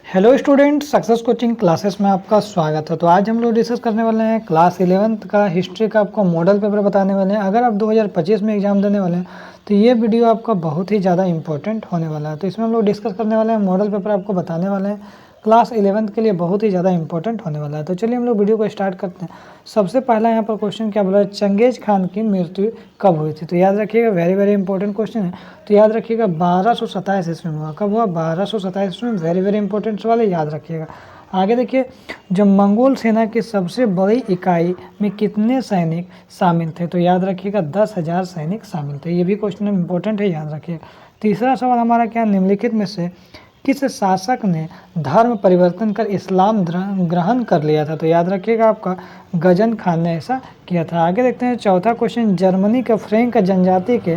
Hello student, success coaching classes में आपका स्वागत है। तो आज हम लोग डिस्कस करने वाले हैं क्लास 11th का हिस्ट्री का आपको मॉडल पेपर बताने वाले हैं। अगर आप 2025 में एग्जाम देने वाले हैं तो ये वीडियो आपका बहुत ही ज़्यादा इंपॉर्टेंट होने वाला है। तो इसमें हम लोग डिस्कस करने वाले हैं, मॉडल पेपर आपको बताने वाले हैं, क्लास 11th के लिए बहुत ही ज़्यादा इंपॉर्टेंट होने वाला है। तो चलिए हम लोग वीडियो को स्टार्ट करते हैं। सबसे पहला यहाँ पर क्वेश्चन क्या बोला है, चंगेज खान की मृत्यु कब हुई थी? तो याद रखिएगा, वेरी वेरी इंपॉर्टेंट क्वेश्चन है। तो याद रखिएगा 1227 ईस्वी में हुआ। कब हुआ? 1227 ईस्वी में। वेरी वेरी इंपॉर्टेंट सवाल है, याद रखिएगा। आगे देखिए, जब मंगोल सेना की सबसे बड़ी इकाई में कितने सैनिक शामिल थे? तो याद रखिएगा 10,000 सैनिक शामिल थे। ये भी क्वेश्चन इंपॉर्टेंट है, याद रखिएगा। तीसरा सवाल हमारा क्या, निम्नलिखित में से किस शासक ने धर्म परिवर्तन कर इस्लाम ग्रहण कर लिया था? तो याद रखिएगा आपका गजन खान ने ऐसा किया था। आगे देखते हैं चौथा क्वेश्चन, जर्मनी के फ्रैंक जनजाति के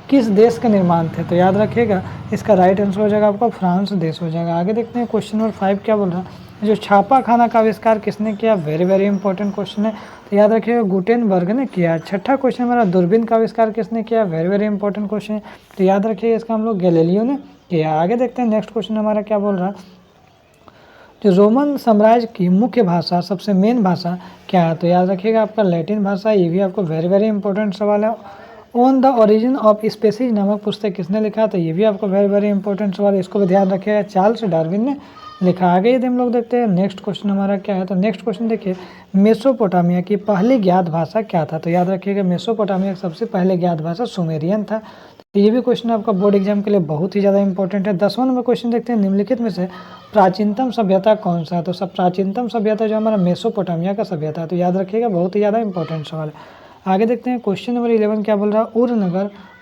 किस देश का निर्माण थे? तो याद रखिएगा इसका राइट आंसर हो जाएगा आपका फ्रांस देश हो जाएगा। आगे देखते हैं क्वेश्चन नंबर 5 क्या बोल रहा है, जो छापा खाना का आविष्कार किसने किया? वेरी वेरी इंपॉर्टेंट क्वेश्चन है, तो याद रखिएगा गुटेनबर्ग ने किया। छठा क्वेश्चन हमारा, दूरबीन का आविष्कार किसने किया? वेरी वेरी इंपॉर्टेंट क्वेश्चन है, तो याद रखिएगा इसका हम लोग गैलीलियो ने किया। आगे देखते हैं नेक्स्ट क्वेश्चन हमारा क्या बोल रहा है, जो रोमन साम्राज्य की मुख्य भाषा, सबसे मेन भाषा क्या है? तो याद रखिएगा आपका लैटिन भाषा। ये भी आपको वेरी वेरी इंपॉर्टेंट सवाल है। On the origin of species नामक पुस्तक किसने लिखा? तो ये भी आपको वेरी वेरी इंपॉर्टेंट सवाल है, इसको भी ध्यान रखिएगा, चार्ल्स डार्विन ने लिखा। आगे यदि हम लोग देखते हैं नेक्स्ट क्वेश्चन हमारा क्या है, तो नेक्स्ट क्वेश्चन देखिए, मेसोपोटामिया की पहली ज्ञात भाषा क्या था? तो याद रखिएगा मेसोपोटामिया की सबसे पहले ज्ञात भाषा सुमेरियन था। तो ये भी क्वेश्चन आपका बोर्ड एग्जाम के लिए बहुत ही ज़्यादा इंपॉर्टेंट है। 10वां नंबर क्वेश्चन देखते हैं, निम्नलिखित में से प्राचीनतम सभ्यता कौन सा है? तो सब प्राचीनतम सभ्यता जो हमारा मेसोपोटामिया का सभ्यता है। तो याद रखिएगा बहुत ही ज़्यादा इंपॉर्टेंट सवाल है। आगे देखते हैं क्वेश्चन नंबर 11 क्या बोल रहा है,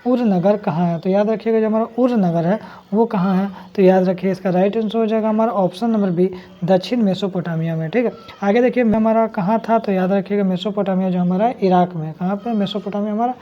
उर नगर कहाँ है? तो याद रखिएगा जो हमारा उर नगर है वो कहाँ है? तो याद रखिए इसका राइट आंसर हो जाएगा हमारा ऑप्शन नंबर बी, दक्षिण मेसोपोटामिया में। ठीक है, आगे देखिए हमारा कहाँ था? तो याद रखिएगा मेसोपोटामिया जो हमारा इराक में। कहाँ पे? मेसोपोटामिया हमारा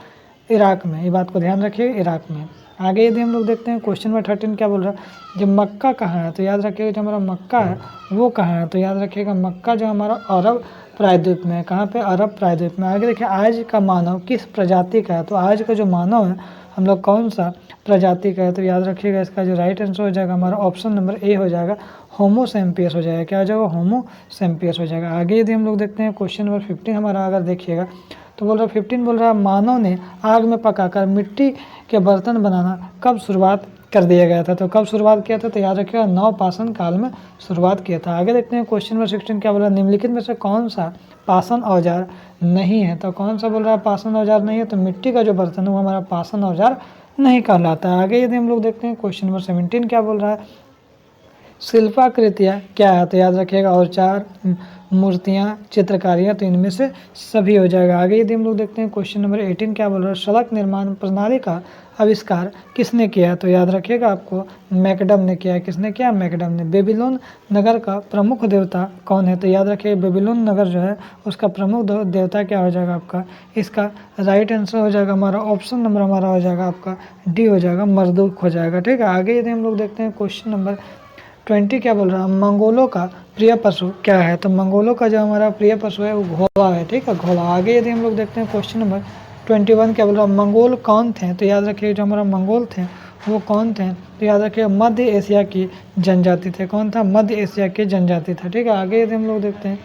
इराक में। ये बात को ध्यान रखिए, इराक में। आगे यदि हम लोग देखते हैं क्वेश्चन नंबर 13 क्या बोल रहा है, जो मक्का कहाँ है? तो याद रखिएगा जो हमारा मक्का है वो कहाँ है? तो याद रखिएगा मक्का जो हमारा अरब प्रायद्वीप में है। कहाँ पे? अरब प्रायद्वीप में। आगे देखिए, आज का मानव किस प्रजाति का है? तो आज का जो मानव है हम लोग कौन सा प्रजाति का है? तो याद रखिएगा इसका जो राइट आंसर हो जाएगा हमारा ऑप्शन नंबर ए हो जाएगा, होमो सैम्पियस हो जाएगा। क्या हो जाएगा? होमो सैम्पियस हो जाएगा। आगे यदि हम लोग देखते हैं क्वेश्चन नंबर 15 हमारा, अगर देखिएगा तो बोल रहा 15 बोल रहा है, मानव ने आग में पकाकर मिट्टी के बर्तन बनाना कब शुरुआत कर दिया गया था? तो कब शुरुआत किया था? तो याद रखिएगा नवपाषाण काल में शुरुआत किया था। आगे देखते हैं क्वेश्चन नंबर 16 क्या बोल रहा है, निम्नलिखित में से कौन सा पाषाण औजार नहीं है? तो कौन सा बोल रहा है पाषाण औजार नहीं है? तो मिट्टी का जो बर्तन है वो हमारा पाषाण औजार नहीं कहलाता है। आगे यदि हम लोग देखते हैं क्वेश्चन नंबर 17 क्या बोल रहा है, शिल्पाकृतियाँ क्या है? तो याद रखिएगा औजार, मूर्तियाँ, चित्रकारियाँ, तो इनमें से सभी हो जाएगा। आगे यदि हम लोग देखते हैं क्वेश्चन नंबर 18 क्या बोल रहा है, सड़क निर्माण प्रणाली का आविष्कार किसने किया? तो याद रखिएगा आपको मैकडम ने किया। किसने किया? मैकडम ने। बेबीलोन नगर का प्रमुख देवता कौन है? तो याद रखिए बेबीलोन नगर जो है उसका प्रमुख देवता क्या हो जाएगा आपका? इसका राइट आंसर हो जाएगा हमारा ऑप्शन नंबर हमारा हो जाएगा आपका डी हो जाएगा, मरदुक हो जाएगा। ठीक है, आगे यदि हम लोग देखते हैं क्वेश्चन नंबर 20 क्या बोल रहा है, मंगोलों का प्रिय पशु क्या है? तो मंगोलों का जो हमारा प्रिय पशु है वो घोड़ा है। ठीक है, घोड़ा। आगे यदि हम लोग देखते हैं क्वेश्चन नंबर 21 क्या बोल रहा है, मंगोल कौन थे? तो याद रखिए जो हमारा मंगोल थे वो कौन थे? तो याद रखिए मध्य एशिया की जनजाति थे। कौन था? मध्य एशिया की जनजाति था। ठीक है, आगे यदि हम लोग देखते हैं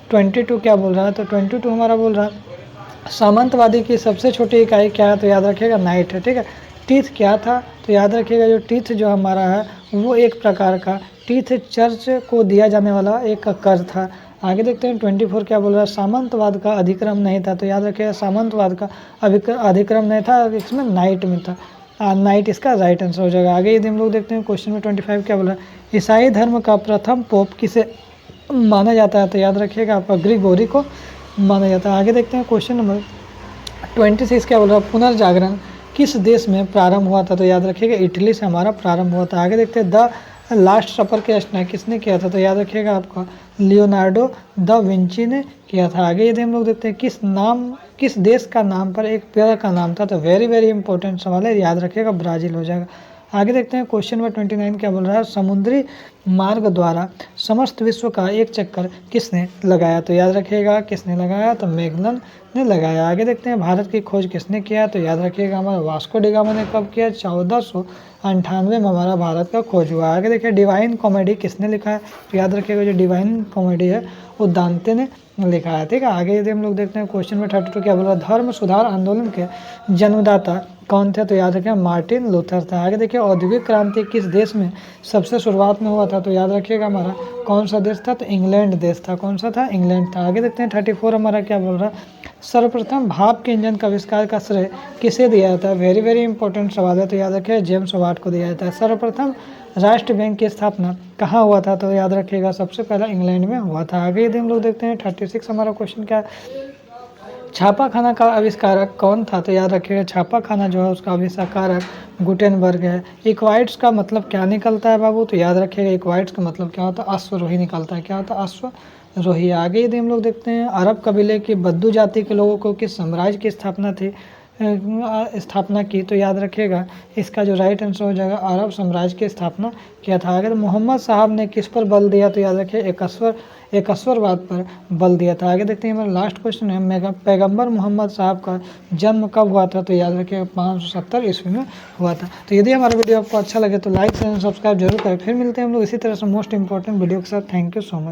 22 क्या बोल रहा है, तो 22 हमारा बोल रहा है सामंतवादी की सबसे छोटी इकाई क्या है? तो याद रखिएगा नाइट है। ठीक है, टीथ क्या था? तो याद रखिएगा जो टीथ जो हमारा है वो एक प्रकार का टीथ चर्च को दिया जाने वाला एक कर था। आगे देखते हैं 24 क्या बोल रहा है, सामंतवाद का अधिक्रम नहीं था। तो याद रखिएगा सामंतवाद का अधिक्रम नहीं था, इसमें नाइट में था। नाइट इसका राइट आंसर हो जाएगा। आगे यदि हम लोग देखते हैं क्वेश्चन में 25 क्या बोल रहा है, ईसाई धर्म का प्रथम पोप किसे माना जाता है? तो याद रखिएगा आपका ग्रिगोरी को माना जाता है। आगे देखते हैं क्वेश्चन नंबर 26 क्या बोल रहा है, पुनर्जागरण किस देश में प्रारंभ हुआ था? तो याद रखिएगा इटली से हमारा प्रारंभ हुआ था। आगे देखते हैं द लास्ट सपर की रचना किसने किया था? तो याद रखिएगा आपका लियोनार्डो द विंची ने किया था। आगे यदि हम लोग देखते हैं किस देश का नाम पर एक पेड़ का नाम था? तो वेरी वेरी इंपॉर्टेंट सवाल है, याद रखिएगा ब्राज़ील हो जाएगा। आगे देखते हैं क्वेश्चन नंबर 29 क्या बोल रहा है, समुद्री मार्ग द्वारा समस्त विश्व का एक चक्कर किसने लगाया? तो याद रखिएगा किसने लगाया, तो मैगलन ने लगाया। आगे देखते हैं भारत की खोज किसने किया? तो याद रखिएगा हमारा वास्को डी गामा ने कब किया? 1498 में हमारा भारत का खोज हुआ। आगे देखिए डिवाइन कॉमेडी किसने लिखा है? तो याद रखिएगा जो डिवाइन कॉमेडी है वो दांते ने लिखा है। ठीक है, आगे यदि हम लोग देखते हैं क्वेश्चन नंबर 32 क्या बोल रहा है, धर्म सुधार आंदोलन के जन्मदाता कौन थे? तो याद रखिए मार्टिन लूथर था। आगे देखिए औद्योगिक क्रांति किस देश में सबसे शुरुआत में हुआ था? तो याद रखिएगा हमारा कौन सा देश था? तो इंग्लैंड देश था। कौन सा था? इंग्लैंड था। आगे देखते हैं 34 हमारा क्या बोल रहा है, सर्वप्रथम भाप के इंजन का आविष्कार का श्रेय किसे दिया जाता है? वेरी वेरी इंपॉर्टेंट सवाल है, तो याद रखिए जेम्स वाट को दिया जाता है। सर्वप्रथम राष्ट्र बैंक की स्थापना कहाँ हुआ था? तो याद रखिएगा सबसे पहला इंग्लैंड में हुआ था। आगे यदि हम लोग देखते हैं 36 हमारा क्वेश्चन क्या है, छापा खाना का आविष्कारक कौन था? तो याद रखिएगा छापा खाना जो है उसका आविष्कारक गुटेनबर्ग है। इक्वाइट्स का मतलब क्या निकलता है बाबू? तो याद रखिएगा इक्वाइट्स का मतलब क्या होता है? अश्वरोही निकलता है। क्या होता है? अश्वरोही। आगे यदि हम लोग देखते हैं अरब कबीले की बद्दू जाति के लोगों को किस साम्राज्य की स्थापना की? तो याद रखिएगा इसका जो राइट आंसर हो जाएगा अरब साम्राज्य की स्थापना किया था। अगर मोहम्मद साहब ने किस पर बल दिया? तो याद रखिए एकस्वरवाद पर बल दिया था। आगे देखते हैं हमारा लास्ट क्वेश्चन है, पैगंबर मोहम्मद साहब का जन्म कब हुआ था? तो याद रखिए 570 ईस्वी में हुआ था। तो यदि हमारा वीडियो आपको अच्छा लगे तो लाइक एंड सब्सक्राइब जरूर करें। फिर मिलते हैं हम लोग इसी तरह से मोस्ट इंपॉर्टेंट वीडियो के साथ। Thank you so much.